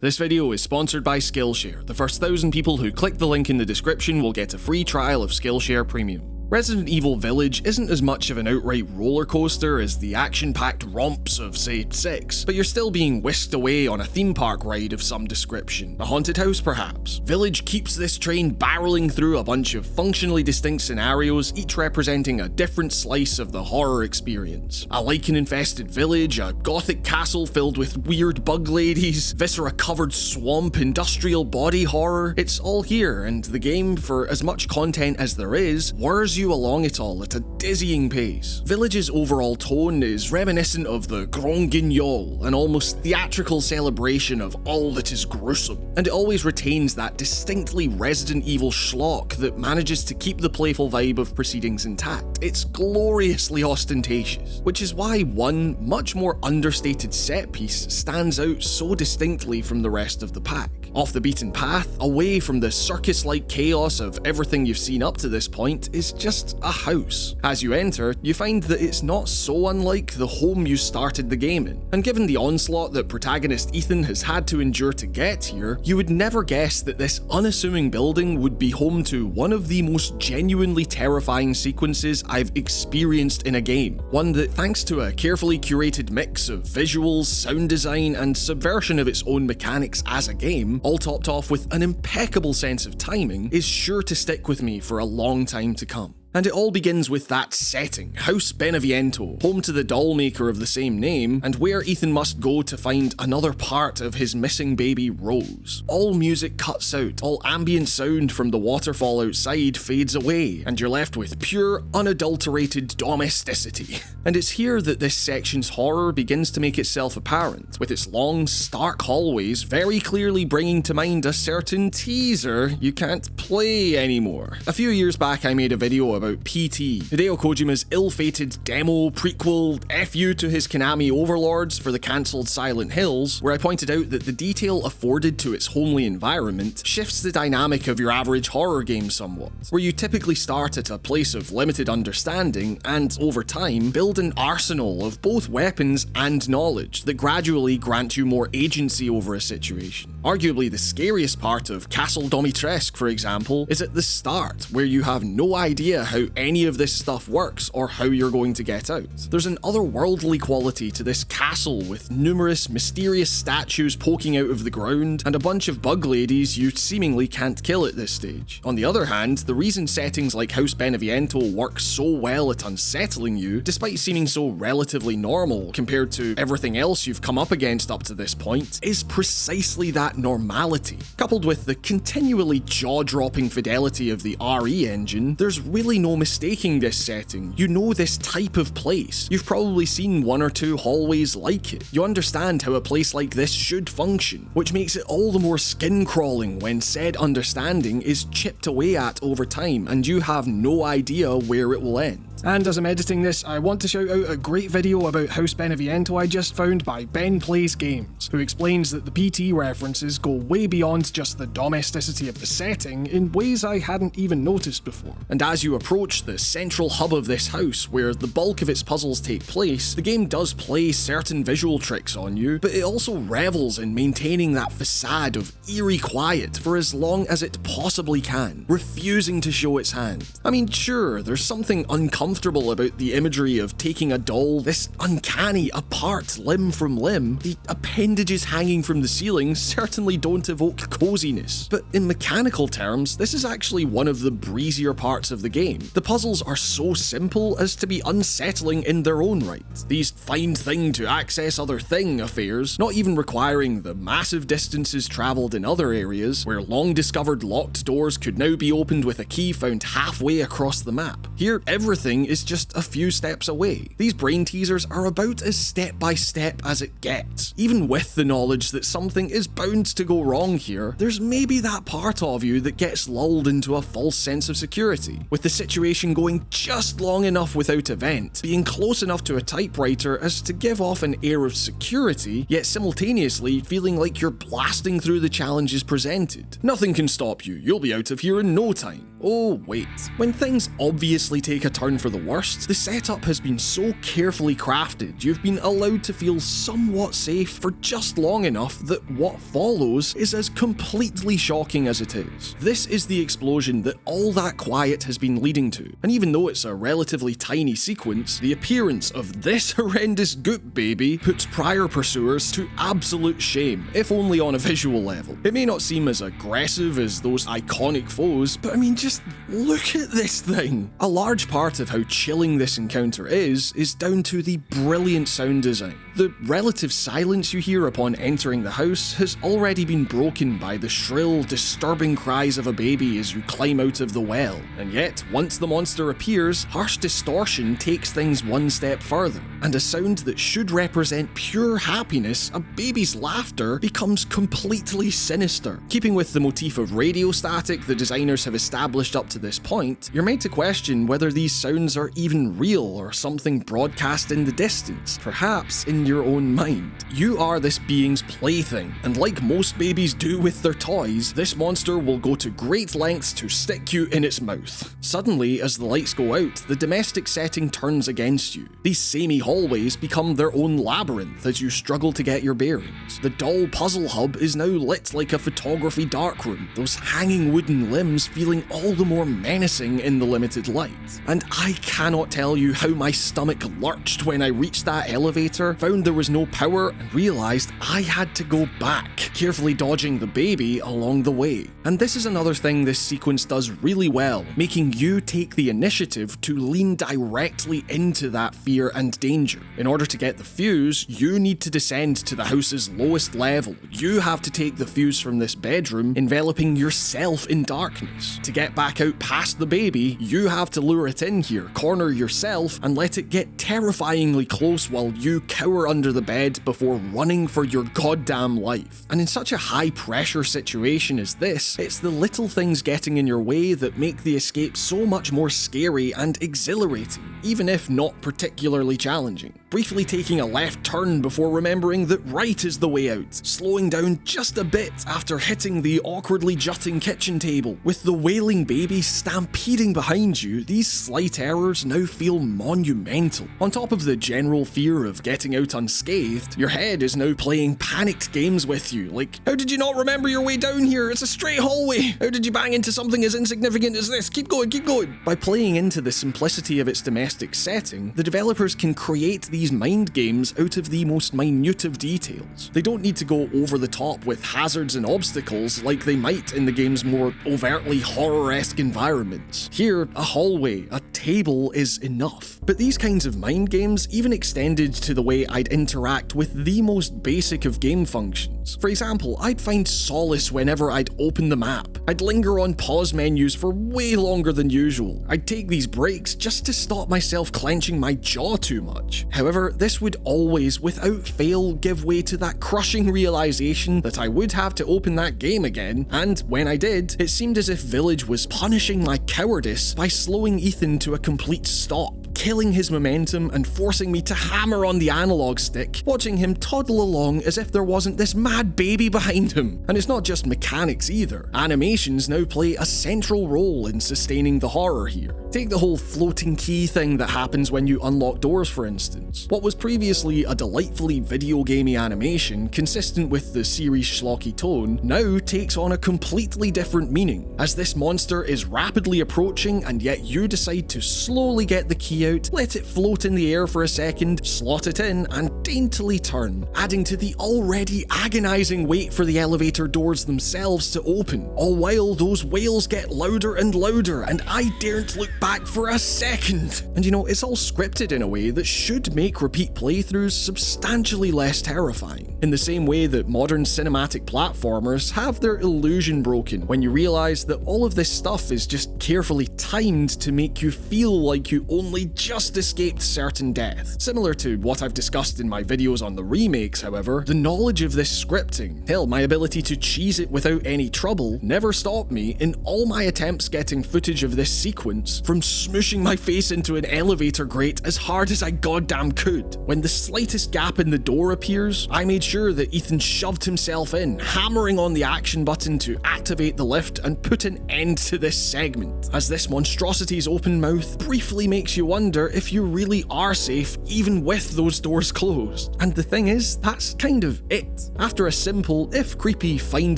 This video is sponsored by Skillshare. The first 1,000 people who click the link in the description will get a free trial of Skillshare Premium. Resident Evil Village isn't as much of an outright roller coaster as the action-packed romps of, say, 6, but you're still being whisked away on a theme park ride of some description. A haunted house, perhaps. Village keeps this train barreling through a bunch of functionally distinct scenarios, each representing a different slice of the horror experience. A lichen-infested village, a gothic castle filled with weird bug ladies, viscera-covered swamp, industrial body horror. It's all here, and the game, for as much content as there is, whirs you along it all at a dizzying pace. Village's overall tone is reminiscent of the Grand Guignol, an almost theatrical celebration of all that is gruesome, and it always retains that distinctly Resident Evil schlock that manages to keep the playful vibe of proceedings intact. It's gloriously ostentatious, which is why one much more understated set piece stands out so distinctly from the rest of the pack. Off the beaten path, away from the circus-like chaos of everything you've seen up to this point, is just a house. As you enter, you find that it's not so unlike the home you started the game in, and given the onslaught that protagonist Ethan has had to endure to get here, you would never guess that this unassuming building would be home to one of the most genuinely terrifying sequences I've experienced in a game. One that, thanks to a carefully curated mix of visuals, sound design, and subversion of its own mechanics as a game, all topped off with an impeccable sense of timing, is sure to stick with me for a long time to come. And it all begins with that setting, House Beneviento, home to the doll maker of the same name, and where Ethan must go to find another part of his missing baby Rose. All music cuts out, all ambient sound from the waterfall outside fades away, and you're left with pure, unadulterated domesticity. And it's here that this section's horror begins to make itself apparent, with its long, stark hallways very clearly bringing to mind a certain teaser you can't play anymore. A few years back I made a video about PT, Hideo Kojima's ill-fated demo prequel FU to his Konami overlords for the cancelled Silent Hills, where I pointed out that the detail afforded to its homely environment shifts the dynamic of your average horror game somewhat, where you typically start at a place of limited understanding and, over time, build an arsenal of both weapons and knowledge that gradually grant you more agency over a situation. Arguably the scariest part of Castle Domitresque, for example, is at the start, where you have no idea how any of this stuff works or how you're going to get out. There's an otherworldly quality to this castle with numerous mysterious statues poking out of the ground and a bunch of bug ladies you seemingly can't kill at this stage. On the other hand, the reason settings like House Beneviento work so well at unsettling you, despite seeming so relatively normal compared to everything else you've come up against up to this point, is precisely that normality. Coupled with the continually jaw-dropping fidelity of the RE engine, there's really no mistaking this setting. You know this type of place. You've probably seen one or two hallways like it. You understand how a place like this should function, which makes it all the more skin-crawling when said understanding is chipped away at over time and you have no idea where it will end. And as I'm editing this, I want to shout out a great video about House Beneviento I just found by Ben Plays Games, who explains that the PT references go way beyond just the domesticity of the setting in ways I hadn't even noticed before. And as you approach the central hub of this house, where the bulk of its puzzles take place, the game does play certain visual tricks on you, but it also revels in maintaining that facade of eerie quiet for as long as it possibly can, refusing to show its hand. I mean, sure, there's something uncomfortable about the imagery of taking a doll this uncanny apart limb from limb. The appendages hanging from the ceiling certainly don't evoke coziness, but in mechanical terms, this is actually one of the breezier parts of the game. The puzzles are so simple as to be unsettling in their own right. These find thing to access other thing affairs, not even requiring the massive distances travelled in other areas, where long discovered locked doors could now be opened with a key found halfway across the map. Here, everything is just a few steps away. These brain teasers are about as step-by-step as it gets. Even with the knowledge that something is bound to go wrong here, there's maybe that part of you that gets lulled into a false sense of security, with the situation going just long enough without event, being close enough to a typewriter as to give off an air of security, yet simultaneously feeling like you're blasting through the challenges presented. Nothing can stop you, you'll be out of here in no time. Oh wait, when things obviously obviously take a turn for the worst, the setup has been so carefully crafted, you've been allowed to feel somewhat safe for just long enough that what follows is as completely shocking as it is. This is the explosion that all that quiet has been leading to, and even though it's a relatively tiny sequence, the appearance of this horrendous goop baby puts prior pursuers to absolute shame, if only on a visual level. It may not seem as aggressive as those iconic foes, but I mean, just look at this thing. A large part of how chilling this encounter is down to the brilliant sound design. The relative silence you hear upon entering the house has already been broken by the shrill, disturbing cries of a baby as you climb out of the well, and yet, once the monster appears, harsh distortion takes things one step further, and a sound that should represent pure happiness, a baby's laughter, becomes completely sinister. Keeping with the motif of radio static the designers have established up to this point, you're made to question whether these sounds are even real or something broadcast in the distance, perhaps in your own mind. You are this being's plaything, and like most babies do with their toys, this monster will go to great lengths to stick you in its mouth. Suddenly, as the lights go out, the domestic setting turns against you. These samey hallways become their own labyrinth as you struggle to get your bearings. The doll puzzle hub is now lit like a photography darkroom, those hanging wooden limbs feeling all the more menacing in the limited light. And I cannot tell you how my stomach lurched when I reached that elevator, found there was no power, and realised I had to go back, carefully dodging the baby along the way. And this is another thing this sequence does really well, making you take the initiative to lean directly into that fear and danger. In order to get the fuse, you need to descend to the house's lowest level. You have to take the fuse from this bedroom, enveloping yourself in darkness. To get back out past the baby, you have to lure it in here, corner yourself, and let it get terrifyingly close while you cower under the bed before running for your goddamn life. And in such a high-pressure situation as this, it's the little things getting in your way that make the escape so much more scary and exhilarating, even if not particularly challenging. Briefly taking a left turn before remembering that right is the way out, slowing down just a bit after hitting the awkwardly jutting kitchen table. With the wailing baby stampeding behind you, these slight errors now feel monumental. On top of the general fear of getting out unscathed, your head is now playing panicked games with you, like, how did you not remember your way down here? It's a straight hallway! How did you bang into something as insignificant as this? Keep going, keep going! By playing into the simplicity of its domestic setting, the developers can create these mind games out of the most minute of details. They don't need to go over the top with hazards and obstacles like they might in the game's more overtly horror-esque environments. Here, a hallway, a table is enough. But these kinds of mind games even extended to the way I'd interact with the most basic of game functions. For example, I'd find solace whenever I'd open the map. I'd linger on pause menus for way longer than usual. I'd take these breaks just to stop myself clenching my jaw too much. However, this would always, without fail, give way to that crushing realization that I would have to open that game again, and when I did, it seemed as if Village was punishing my cowardice by slowing Ethan to a complete stop, killing his momentum and forcing me to hammer on the analog stick, watching him toddle along as if there wasn't this mad baby behind him. And it's not just mechanics either. Animations now play a central role in sustaining the horror here. Take the whole floating key thing that happens when you unlock doors, for instance. What was previously a delightfully video gamey animation, consistent with the series' schlocky tone, now takes on a completely different meaning, as this monster is rapidly approaching and yet you decide to slowly get the key out, let it float in the air for a second, slot it in, and daintily turn, adding to the already agonizing wait for the elevator doors themselves to open, all while those wails get louder and louder, and I daren't look back for a second. And you know, it's all scripted in a way that should make repeat playthroughs substantially less terrifying, in the same way that modern cinematic platformers have their illusion broken when you realize that all of this stuff is just carefully timed to make you feel like you only just escaped certain death. Similar to what I've discussed in my videos on the remakes, however, the knowledge of this scripting, hell, my ability to cheese it without any trouble, never stopped me in all my attempts getting footage of this sequence from smooshing my face into an elevator grate as hard as I goddamn could. When the slightest gap in the door appears, I made sure that Ethan shoved himself in, hammering on the action button to activate the lift and put an end to this segment, as this monstrosity's open mouth briefly makes you wonder if you really are safe even with those doors closed. And the thing is, that's kind of it. After a simple, if creepy, find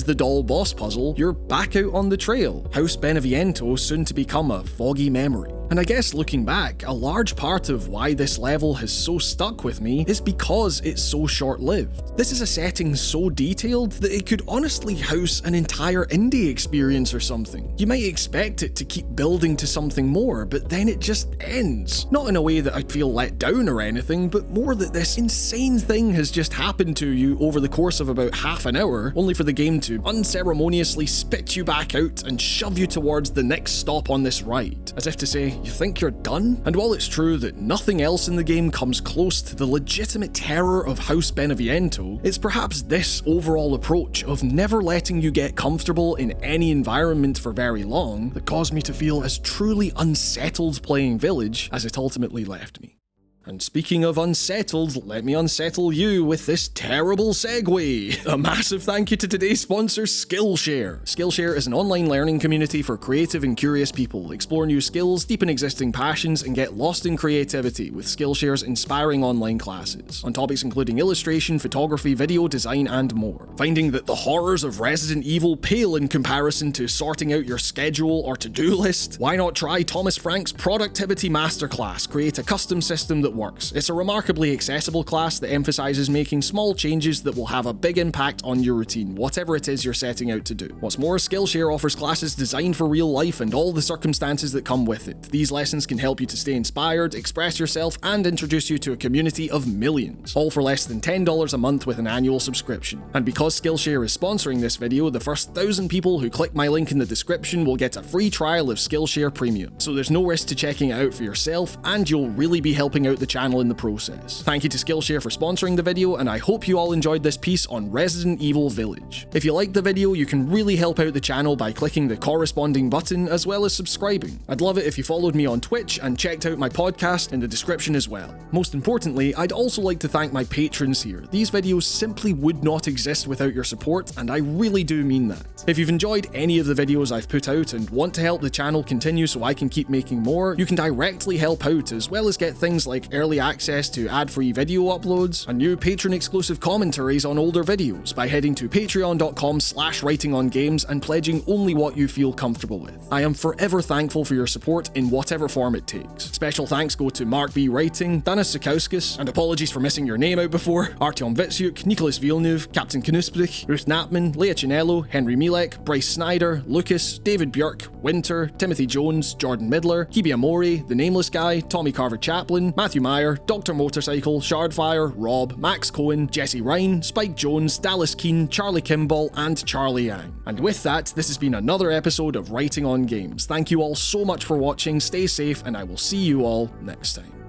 the doll boss puzzle, you're back out on the trail, House Beneviento soon to become a foggy memory. And I guess looking back, a large part of why this level has so stuck with me is because it's so short-lived. This is a setting so detailed that it could honestly house an entire indie experience or something. You might expect it to keep building to something more, but then it just ends. Not in a way that I'd feel let down or anything, but more that this insane thing has just happened to you over the course of about half an hour, only for the game to unceremoniously spit you back out and shove you towards the next stop on this ride, as if to say, you think you're done? And while it's true that nothing else in the game comes close to the legitimate terror of House Beneviento, it's perhaps this overall approach of never letting you get comfortable in any environment for very long that caused me to feel as truly unsettled playing Village as it ultimately left me. And speaking of unsettled, let me unsettle you with this terrible segue. A massive thank you to today's sponsor, Skillshare. Skillshare is an online learning community for creative and curious people. Explore new skills, deepen existing passions, and get lost in creativity with Skillshare's inspiring online classes, on topics including illustration, photography, video design, and more. Finding that the horrors of Resident Evil pale in comparison to sorting out your schedule or to-do list? Why not try Thomas Frank's Productivity Masterclass? Create a custom system that works. It's a remarkably accessible class that emphasizes making small changes that will have a big impact on your routine, whatever it is you're setting out to do. What's more, Skillshare offers classes designed for real life and all the circumstances that come with it. These lessons can help you to stay inspired, express yourself, and introduce you to a community of millions, all for less than $10 a month with an annual subscription. And because Skillshare is sponsoring this video, the first 1,000 people who click my link in the description will get a free trial of Skillshare Premium. So there's no risk to checking it out for yourself, and you'll really be helping out the channel in the process. Thank you to Skillshare for sponsoring the video, and I hope you all enjoyed this piece on Resident Evil Village. If you liked the video, you can really help out the channel by clicking the corresponding button as well as subscribing. I'd love it if you followed me on Twitch and checked out my podcast in the description as well. Most importantly, I'd also like to thank my patrons here. These videos simply would not exist without your support, and I really do mean that. If you've enjoyed any of the videos I've put out and want to help the channel continue so I can keep making more, you can directly help out as well as get things like early access to ad-free video uploads and new patron-exclusive commentaries on older videos by heading to patreon.com/writingongames and pledging only what you feel comfortable with. I am forever thankful for your support in whatever form it takes. Special thanks go to Mark B. Writing, Danis Sakauskas, and apologies for missing your name out before, Artyom Vitsyuk, Nicholas Villeneuve, Captain Knusplich, Ruth Knapman, Leah Chinello, Henry Milek, Bryce Snyder, Lucas, David Björk, Winter, Timothy Jones, Jordan Midler, Kibi Amori, The Nameless Guy, Tommy Carver-Chaplin, Matthew Meyer, Dr. Motorcycle, Shardfire, Rob, Max Cohen, Jesse Ryan, Spike Jones, Dallas Keane, Charlie Kimball, and Charlie Yang. And with that, this has been another episode of Writing on Games. Thank you all so much for watching, stay safe, and I will see you all next time.